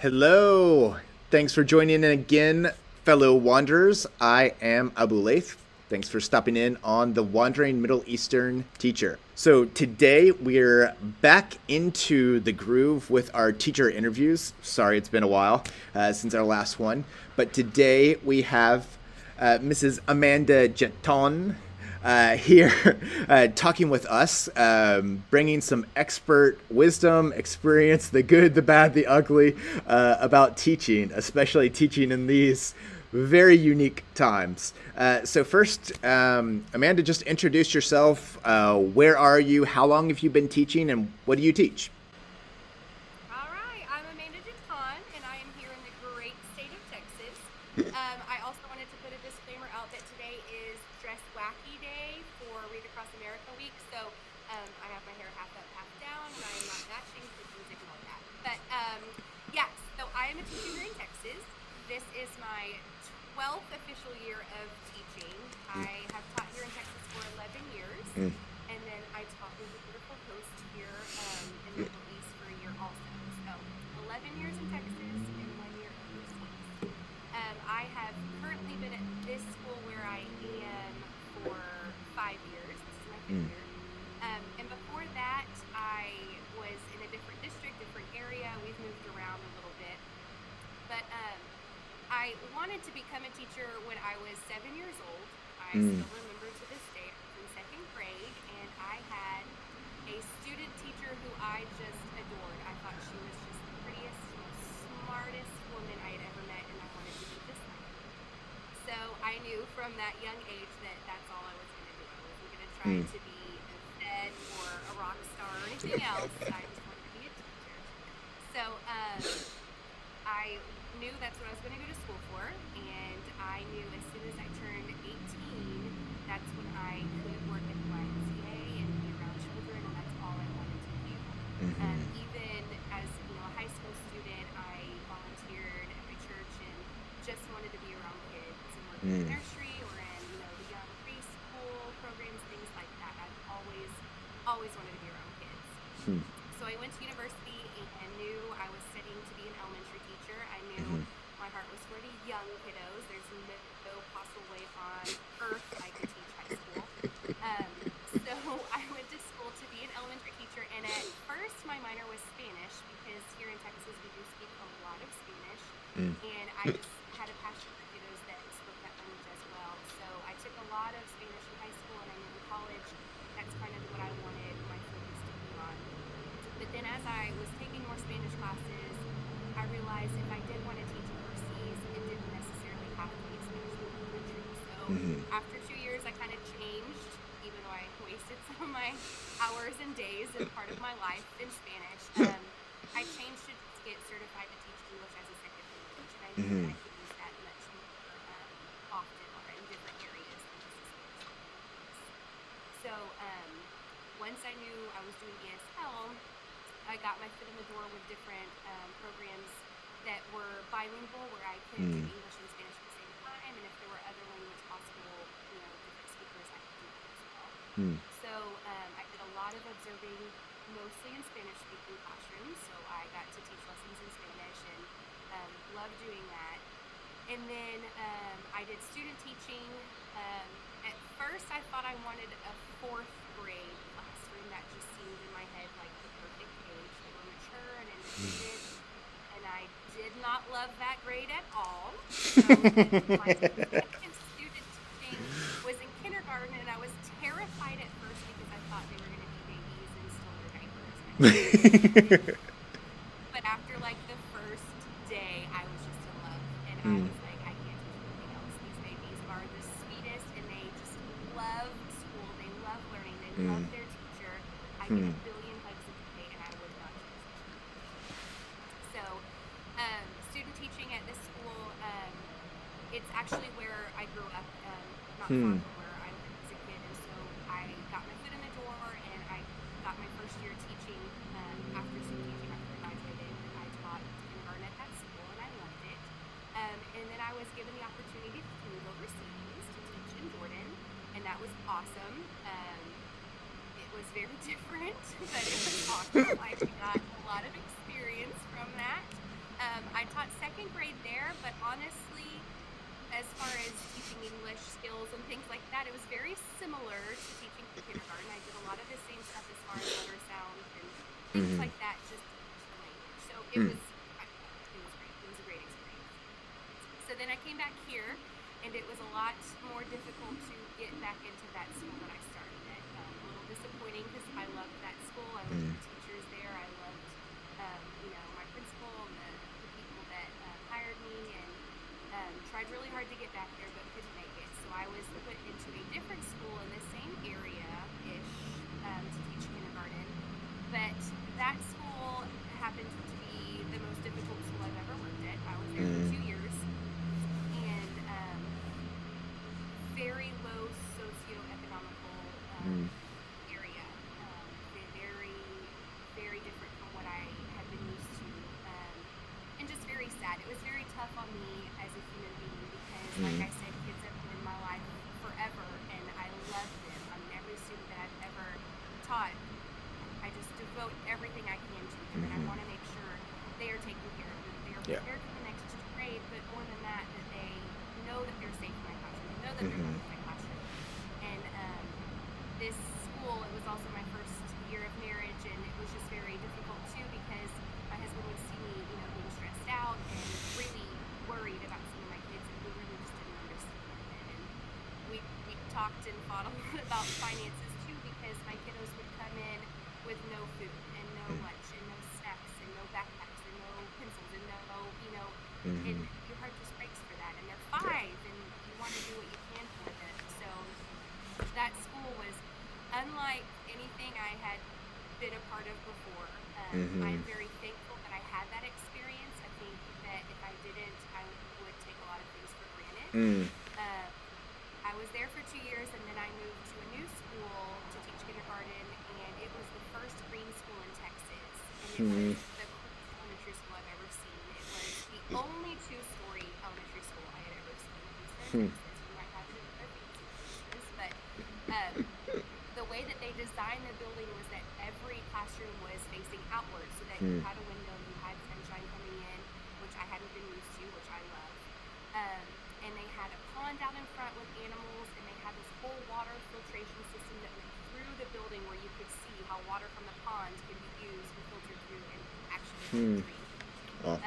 Hello. Thanks for joining in again, fellow wanderers. I am Abu Laith. Thanks for stopping in on the Wandering Middle Eastern Teacher. So today we're back into the groove with our teacher interviews. Sorry, it's been a while since our last one. But today we have Mrs. Amanda Jetton here talking with us, bringing some expert wisdom, experience, the good, the bad, the ugly, about teaching, especially teaching in these very unique times. So first, Amanda, just introduce yourself. Where are you? How long have you been teaching? And what do you teach? All right, I'm Amanda Jetton, and I am here in the great state of Texas. I also wanted to put a disclaimer out that today is Dress Wacky Day for Read Across America Week, so I have my hair half up, half down, and I am not matching, so please ignore that. But yes, so I am a teacher here in Texas. This is my 12th official year of teaching. I have taught here in Texas for 11 years, and then I taught with a beautiful host here in the Middle East for a year also. So 11 years in Texas and 1 year overseas. I have currently been at this school where I am for 5 years. This is my fifth year. And before that, I was in a different district, different area. We've moved around a little bit. But I wanted to become a teacher when I was 7 years old. I still remember to this day. I was in second grade, and I had a student teacher who I just adored. I thought she was just the prettiest, most smartest woman I had ever met, and I wanted to be just like her. So I knew from that young age that that's all I was going to do. I wasn't going to try to be a vet or a rock star or anything else. I just wanted to be a teacher. So I knew that's what I was going to go to school for, and I knew as soon as I turned 18, that's when I could work at the YMCA and be around children, and that's all I wanted to do. Even as a high school student, I volunteered at my church and just wanted to be around kids and work in the nursery or in the young preschool programs, things like that. I've always wanted to be around kids. So I went to university and knew I was studying to be an elementary teacher. I knew my heart was for the young kiddos. There's no possible way on earth I could teach high school. So I went to school to be an elementary teacher, and at first my minor was Spanish because here in Texas we do speak a lot of Spanish, and I just had a passion for kiddos that spoke that language as well. So I took a lot of Spanish in high school, and I knew in college that's kind of what I wanted my focus to be on. But then as I was taking more Spanish classes, I realized if I did want to teach overseas, it didn't necessarily have to be a Spanish speaking country. So after 2 years, I kind of changed, even though I wasted some of my hours and days and part of my life in Spanish. I changed to get certified to teach English as a second language, and I knew that I could use that much more often or in different areas than just a Spanish language. So once I knew I was doing ESL, I got my foot in the door with different programs that were bilingual, where I could do English and Spanish at the same time, and if there were other language possible, different speakers, I could do that as well. So I did a lot of observing, mostly in Spanish-speaking classrooms, so I got to teach lessons in Spanish and loved doing that. And then I did student teaching. At first, I thought I wanted a fourth grade classroom. That just seemed in my head like the perfect age. They were mature and educated, and I did not love that grade at all. So my second student teaching was in kindergarten, and I was terrified at first because I thought they were going to be babies and still wear diapers. But after like the first day, I was just in love, and I was like, I can't teach anything else. These babies are the sweetest, and they just love school. They love learning. They love their teacher. I get a billion hugs a day, and I would not change it. So, student teaching at this school, it's actually where I grew up, not far from where I lived as a kid, and so I got my foot in the door, and I got my first year teaching after student teaching after I graduated. I taught kindergarten at that school, and I loved it. And then I was given the opportunity to move overseas to teach in Jordan, and that was awesome. It was very different, but it was awesome. I got a lot of experience from that. I taught second grade there, but honestly, as far as teaching English skills and things like that, it was very similar to teaching for kindergarten. I did a lot of the same stuff as far as letter sounds and things Mm-hmm. like that, just to teach the language. So Mm. I loved it. It was great. It was a great experience. So then I came back here, and it was a lot more difficult to get back into that school that I started at. A little disappointing because I loved that school. I loved Mm. the teachers there. I loved, my principal and the people that hired me, and tried really hard to get back there, but couldn't make it. So I was put into a different school in the same area-ish to teach kindergarten. But that school happened to be the most difficult school I've ever worked at. I was there for Mm. 2 years, and very low socioeconomical Mm. area. Very, very different from what I had been used to, and just very sad. It was very tough on me as a human being because, like Mm. I said, kids have been in my life forever, and I love them. I mean, every student that I've ever taught, I just devote everything I can to them, and I Mm-hmm. want to make sure they are taken care of, that they are Yeah. prepared for the next grade, but more than that, that they know that they're safe in my classroom, they know that they're Mm-hmm. loved in my classroom. And this school, it was also my first year of marriage, and it was just very difficult too because my husband would see me, being stressed out and really worried about some of my kids, and he really just didn't understand it. And we talked and fought a lot about finances too because my kiddos would come in with no food and no lunch and no snacks and no backpacks and no pencils and no, and Mm-hmm. your heart just breaks for that. And they're Yeah. 5, and you want to do what you can for them. So that school was unlike anything I had been a part of before. Mm-hmm. I'm very thankful that I had that experience. I think that if I didn't, I would take a lot of things for granted. Mm. Uh, I was there for 2 years, and then I moved to a new school to teach kindergarten, and it was the first green school in Texas, and it was Mm. the coolest elementary school I've ever seen. It was the only two-story elementary school I had ever seen in Houston, Hmm. Texas. We might have it in other fancy places, but um, the way that they designed the building was that every classroom was facing outward, so that you Hmm. had a window, you had sunshine coming in, which I hadn't been used to, which I love. Um, and they had a pond out in front with animals, and they had this whole water filtration system that went through the building where you could see how water from the pond could be used and filtered through and actually Hmm. drink. Oh.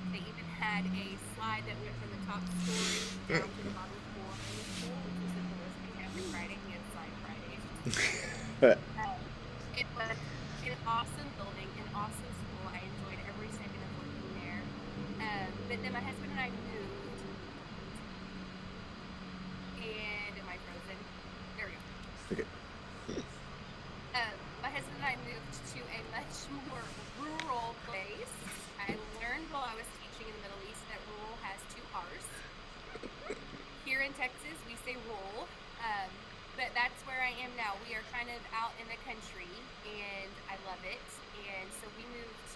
They even had a slide that went from the top story down to the bottom floor in the school, which was the coolest thing. Every Friday we had slide Fridays. It was an awesome building, an awesome school. I enjoyed every second of working there. But then my husband and I moved, and am I frozen? There we go. Okay. My husband and I moved to a much more rural place. I learned while I was teaching in the Middle East that rural has 2 R's. Here in Texas, we say rural, but that's where I am now. We are kind of out in the country, and I love it. And so we moved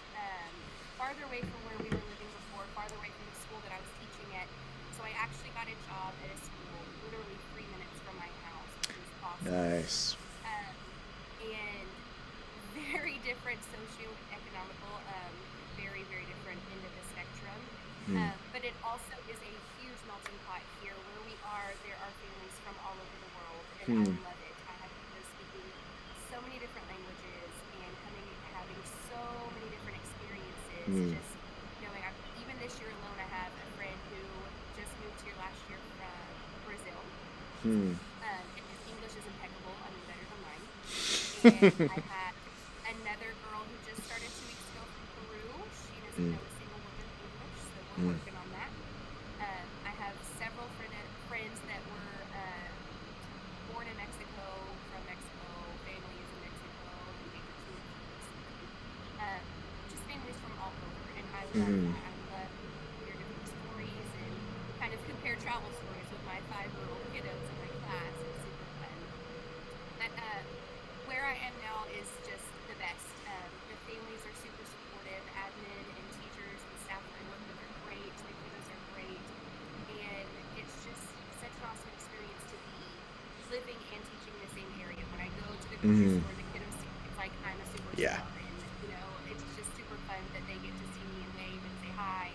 farther away from where we were living before, farther away from the school that I was teaching at. So I actually got a job at a school literally 3 minutes from my house, which was awesome. Nice. And very different socioeconomical, very, very different end of the spectrum. Hmm. But it also is a huge melting pot here. Where we are, there are families from all over the world, and I Hmm. love it. I have people speaking so many different languages and having so many different experiences. Hmm. Just knowing, even this year alone, I have a friend who just moved here last year from Brazil. Hmm. And his English is impeccable. I mean, better than mine. And I had another girl who just started 2 weeks ago from Peru. She doesn't Hmm. know a single word of English, so we're Hmm. working on that. I have several friends that were born in Mexico, from Mexico, families in Mexico, moving to recently. Just families from all over, and I love Hmm. that. I love hear different stories and kind of compare travel stories with my 5-year-old kiddos in my class. It's super fun. But where I am now is just the best. The families are super supportive. Admin and teachers and staff that I work with are great. The kiddos are great. And it's just such an awesome experience to be living and teaching in the same area. When I go to the grocery Hmm. store, the kiddos see me, it's like I'm a superstar. Yeah. And, it's just super fun that they get to see me and wave and say hi.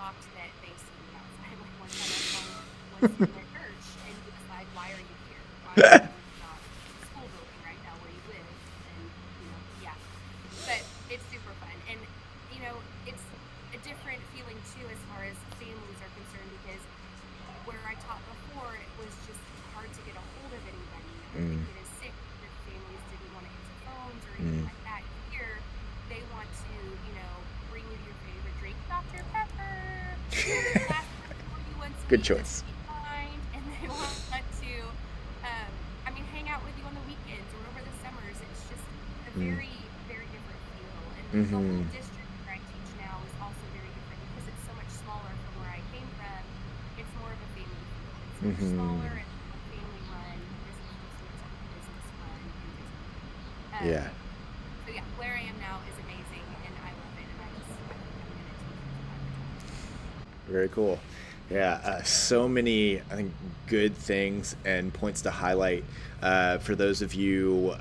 shocked that they see me outside. Like one time I saw one student at church, and he was like, "Why are you here? Why are you not in the school building right now where you live?" And yeah. But it's super fun, and it's a different feeling too as far as families are concerned, because where I taught before, it was just hard to get a hold of anybody. If the kid is sick, the families didn't want to answer phones or anything like that. Here, they want to, bring you your favorite drink, Dr. Pepper. The class for you once a Good week choice. just to be kind, and they want to, hang out with you on the weekends or over the summers. It's just a very, very different feel, and the whole district where I teach now is also very different because it's so much smaller from where I came from. It's more of a family feel. It's much smaller and more family run, as opposed to its own business run and business. Yeah. So yeah, where I am now is amazing, and I love it, and I think I'm going to teach. Very cool. Yeah, so many, I think, good things and points to highlight for those of you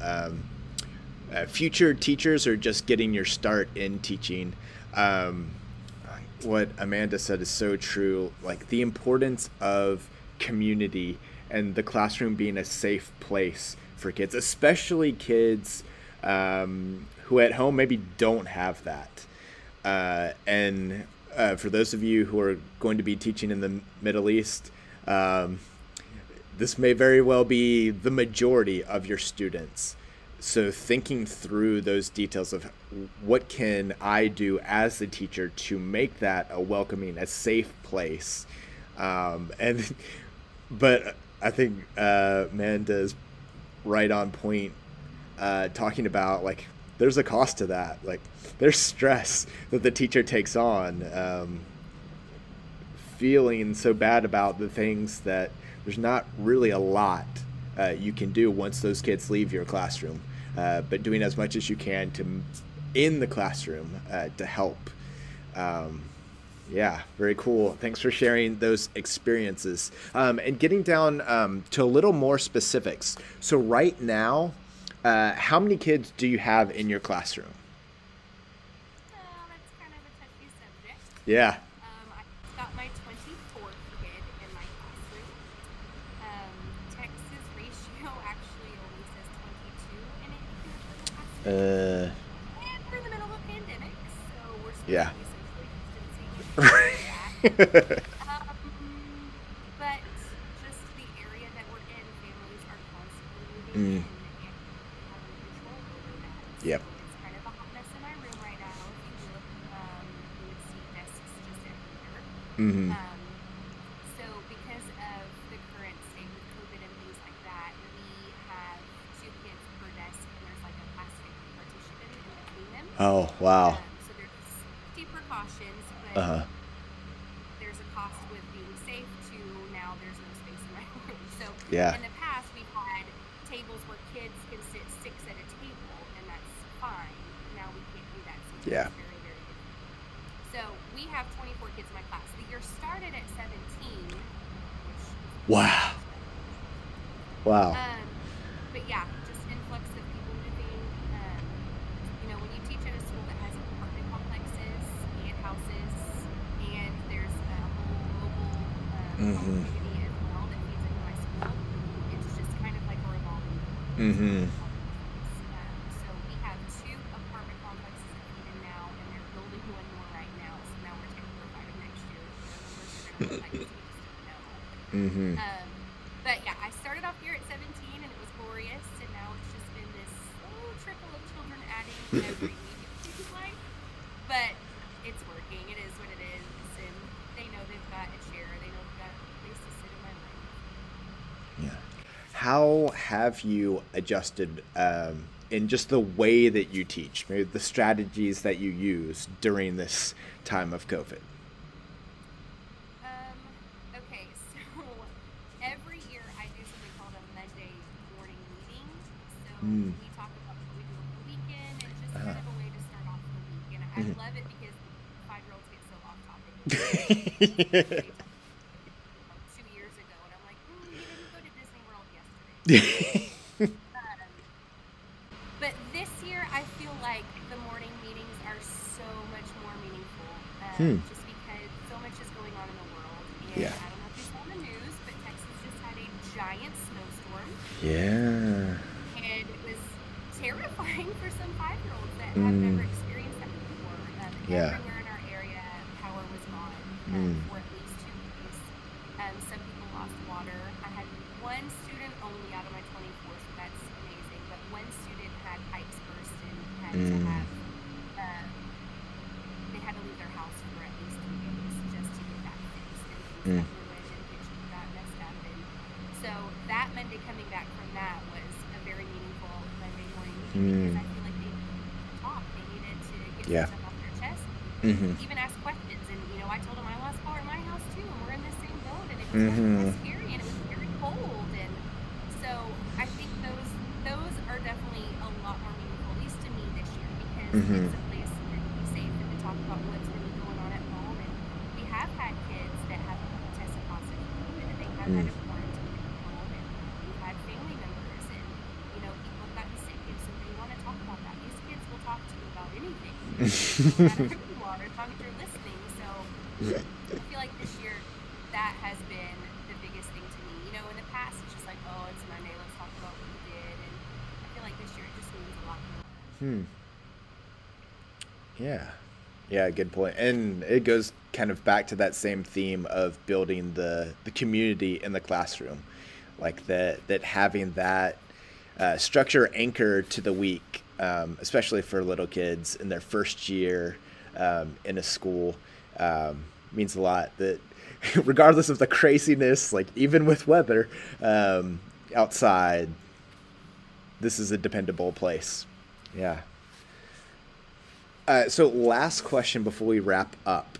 future teachers or just getting your start in teaching. What Amanda said is so true, like the importance of community and the classroom being a safe place for kids, especially kids who at home maybe don't have that. And for those of you who are going to be teaching in the Middle East, this may very well be the majority of your students. So thinking through those details of what can I do as the teacher to make that a welcoming, a safe place. But I think Amanda's right on point, talking about like there's a cost to that. Like there's stress that the teacher takes on, feeling so bad about the things that there's not really a lot you can do once those kids leave your classroom, but doing as much as you can to in the classroom to help. Yeah, very cool. Thanks for sharing those experiences, and getting down to a little more specifics. So right now, how many kids do you have in your classroom? That's kind of a touchy subject. Yeah. I got my 24th kid in my classroom. Texas ratio actually only says 22 in it for the classroom. And we're in the middle of a pandemic, so we're supposed Yeah. to be socially distancing and things like that. But just the area that we're in, families are constantly moving in and having control over that. Yep. So it's kind of a hot mess in my room right now. If you look, you would see desks just everywhere. So because of the current state with COVID and things like that, we have 2 kids per desk, and there's like a plastic partition in between them. Oh, wow. So there's safety precautions, but there's a cost with being safe to now there's no space in my room. So Yeah. in the past, we've had tables where kids can sit 6 at a table, and that's fine. Now we can't do that. So Yeah. it's very, very different. So we have 24 kids in my class. The year started at 17, which Wow. Wow. but yeah, just influx of people moving. When you teach at a school that has apartment complexes and houses, and there's a whole mobile community as well that feeds into my school, it's just kind of like a revolving door. So we have 2 apartment complexes that feed in now, and they're building 1 more right now. So now we're terrified next year. The numbers are going to look like this. We just don't know. But yeah, I started off here at 17, and it was glorious, and now it's just been this slow trickle of children adding every week, it seems like. But it's working. It is what it is, and they know they've got a chair. They know they've got a place to sit in my room. Yeah. How have you adjusted in just the way that you teach, maybe the strategies that you use during this time of COVID? Okay, so every year I do something called a Monday morning meeting. So we talk about what we do over the weekend, and it's just kind of a way to start off the week. And I love it because 5-year-olds get so off topic. 2 years ago, and I'm like, you didn't go to Disney World yesterday. But this year, I feel like the morning meetings are so much more meaningful, just because so much of giant snowstorm. Yeah. And it was terrifying for some 5-year-olds that have never experienced that before. Yeah. Everywhere in our area, power was gone for at least 2 days. Some people lost water. I had one student only out of my 24, so that's amazing. But one student had pipes burst and had to have, they had to leave their house for at least 3 days just to get that fixed. And things got ruined and the kitchen got messed up. And so that Monday coming back from that was a very meaningful Monday morning meeting because I feel like they needed to talk. They needed to get some stuff off their chest, even ask questions. And, you know, I told them I lost power in my house too, and we're in the same boat, and it was definitely scary, and it was very cold. And so I think those are definitely a lot more meaningful, at least to me this year, because it's a place where you be safe and to talk about what's really going on at home. And we have had kids that have tested positive for COVID, and they have had to quarantine at home, and we've had family members, and, you know, people have gotten sick, and so they want to talk about that. These kids will talk to you about anything, no matter who you are, as long as you're listening. So I feel like this year that has been the biggest thing to me. You know, in the past it's just like, oh, it's Monday, let's talk about what we did. And I feel like this year it just means a lot more. Yeah, good point. And it goes kind of back to that same theme of building the community in the classroom, like that having that structure anchor to the week, especially for little kids in their first year in a school, means a lot. That regardless of the craziness, like even with weather outside, this is a dependable place. Yeah. So last question before we wrap up.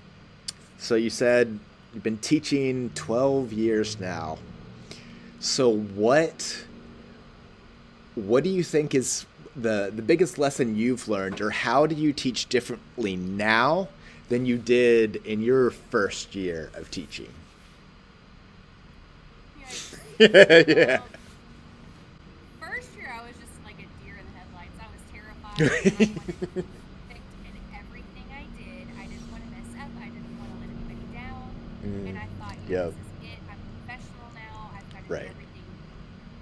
So you said you've been teaching 12 years now. So what do you think is the biggest lesson you've learned, or how do you teach differently now than you did in your first year of teaching? Yeah. First year I was just like a deer in the headlights. I was terrified. I wanted to be perfect in everything I did. I didn't want to mess up. I didn't want to let anybody down. And I thought, you know, this is it. I'm a professional now. I've got to do everything.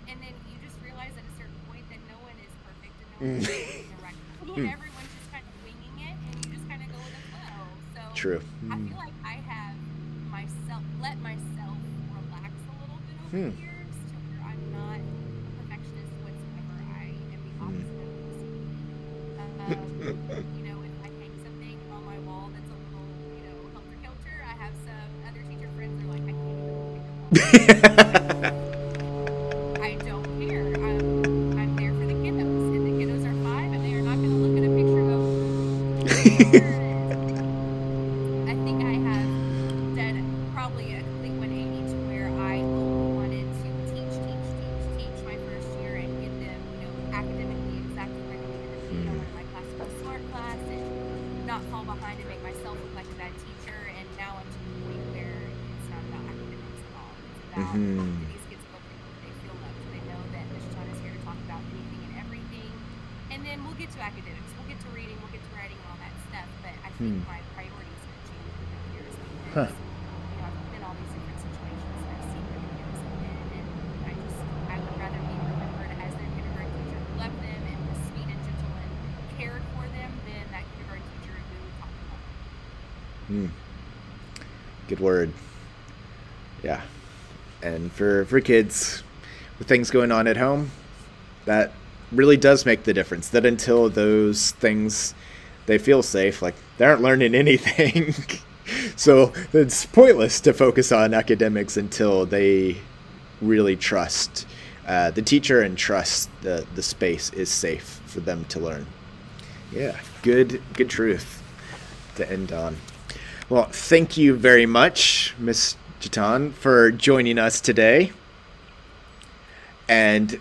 And then you just realize at a certain point that no one is perfect and no one is doing the right thing. Everyone's just kind of winging it, and you just kind of go with the flow. So True. I feel like I have let myself relax a little bit over the years to where I'm not a perfectionist whatsoever. I am the opposite of OCD. You know, if I hang something on my wall that's a little, you know, helter-skelter, I have some other teacher friends that are like, I can't even look at your wall. I don't care. I'm there for the kiddos, and the kiddos are 5, and they are not going to look at a picture of I think I have done probably a complete 180 to where I only wanted to teach my first year and get them, you know, academically exactly where they needed to be. I wanted my class to be a smart class and not fall behind and make myself look like a bad teacher. And now I'm to the point where it's not about academics at all. It's about that these kids feel pretty, they feel loved. They know that Ms. John is here to talk about anything and everything. And then we'll get to academics. We'll get to reading. We'll get to writing and all that stuff. But I think my priorities have changed over the years because, you know, I've been in all these different situations and I've seen where the kids have been. And I would rather be remembered as their kindergarten teacher who loved them and was sweet and gentle and cared for them than that kindergarten teacher who talked about them. Good word. Yeah. And for kids with things going on at home, that really does make the difference. That until those things, they feel safe, like they aren't learning anything. So it's pointless to focus on academics until they really trust the teacher and trust the space is safe for them to learn. Yeah, good truth to end on. Well, thank you very much, Miss Jetton, for joining us today. And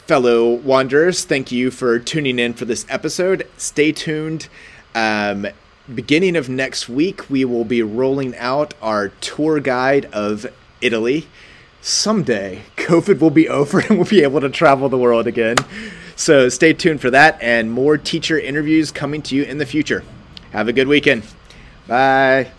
fellow wanderers, thank you for tuning in for this episode. Stay tuned. Beginning of next week, we will be rolling out our tour guide of Italy. Someday, COVID will be over and we'll be able to travel the world again. So stay tuned for that and more teacher interviews coming to you in the future. Have a good weekend. Bye.